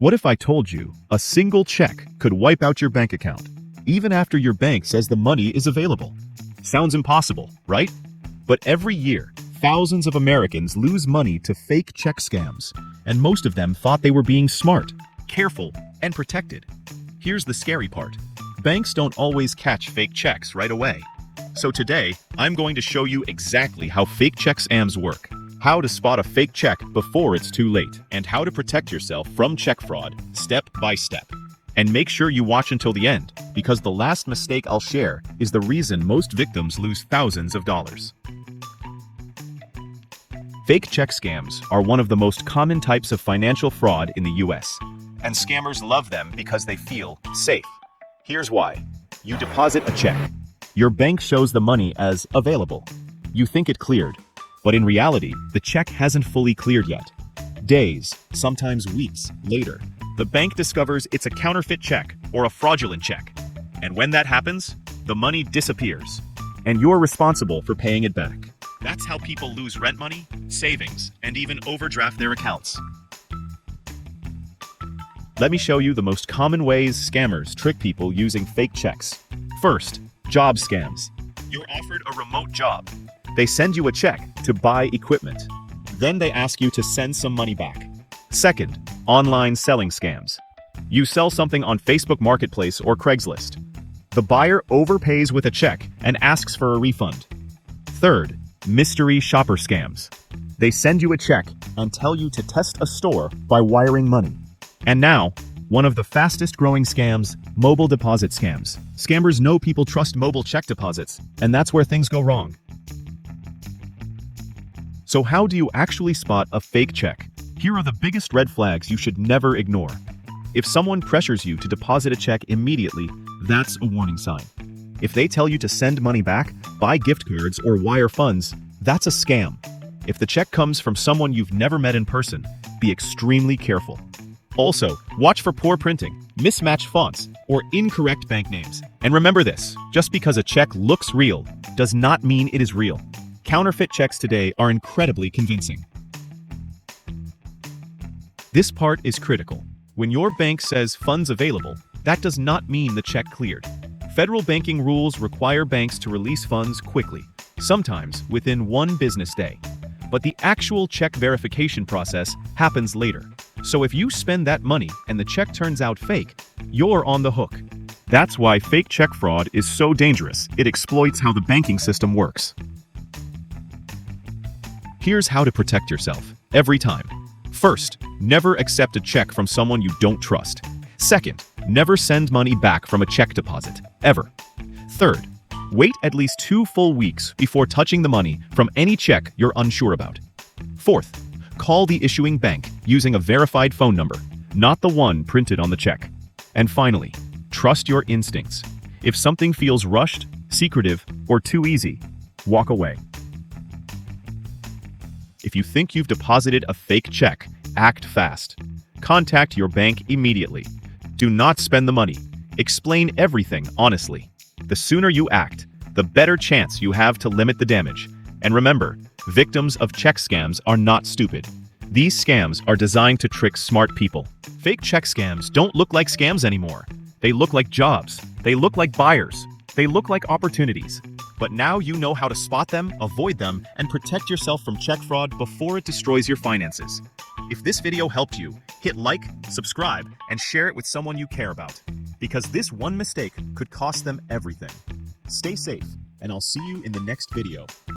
What if I told you a single check could wipe out your bank account, even after your bank says the money is available? Sounds impossible, right? But every year, thousands of Americans lose money to fake check scams, and most of them thought they were being smart, careful, and protected. Here's the scary part. Banks don't always catch fake checks right away. So today, I'm going to show you exactly how fake check scams work, how to spot a fake check before it's too late, and how to protect yourself from check fraud step by step. And make sure you watch until the end, because the last mistake I'll share is the reason most victims lose thousands of dollars. Fake check scams are one of the most common types of financial fraud in the US, and scammers love them because they feel safe. Here's why. You deposit a check. Your bank shows the money as available. You think it cleared, but in reality, the check hasn't fully cleared yet. Days, sometimes weeks, later, the bank discovers it's a counterfeit check or a fraudulent check. And when that happens, the money disappears, and you're responsible for paying it back. That's how people lose rent money, savings, and even overdraft their accounts. Let me show you the most common ways scammers trick people using fake checks. First, job scams. You're offered a remote job. They send you a check to buy equipment. Then they ask you to send some money back. Second, online selling scams. You sell something on Facebook Marketplace or Craigslist. The buyer overpays with a check and asks for a refund. Third, mystery shopper scams. They send you a check and tell you to test a store by wiring money. And now, one of the fastest growing scams, mobile deposit scams. Scammers know people trust mobile check deposits, and that's where things go wrong. So how do you actually spot a fake check? Here are the biggest red flags you should never ignore. If someone pressures you to deposit a check immediately, that's a warning sign. If they tell you to send money back, buy gift cards, or wire funds, that's a scam. If the check comes from someone you've never met in person, be extremely careful. Also, watch for poor printing, mismatched fonts, or incorrect bank names. And remember this, just because a check looks real does not mean it is real. Counterfeit checks today are incredibly convincing. This part is critical. When your bank says funds available, that does not mean the check cleared. Federal banking rules require banks to release funds quickly, sometimes within 1 business day. But the actual check verification process happens later. So if you spend that money and the check turns out fake, you're on the hook. That's why fake check fraud is so dangerous. It exploits how the banking system works. Here's how to protect yourself every time. First, never accept a check from someone you don't trust. Second, never send money back from a check deposit, ever. Third, wait at least 2 full weeks before touching the money from any check you're unsure about. Fourth, call the issuing bank using a verified phone number, not the one printed on the check. And finally, trust your instincts. If something feels rushed, secretive, or too easy, walk away. If you think you've deposited a fake check, act fast. Contact your bank immediately. Do not spend the money. Explain everything honestly. The sooner you act, the better chance you have to limit the damage. And remember, victims of check scams are not stupid. These scams are designed to trick smart people. Fake check scams don't look like scams anymore. They look like jobs. They look like buyers. They look like opportunities. But now you know how to spot them, avoid them, and protect yourself from check fraud before it destroys your finances. If this video helped you, hit like, subscribe, and share it with someone you care about. Because this one mistake could cost them everything. Stay safe, and I'll see you in the next video.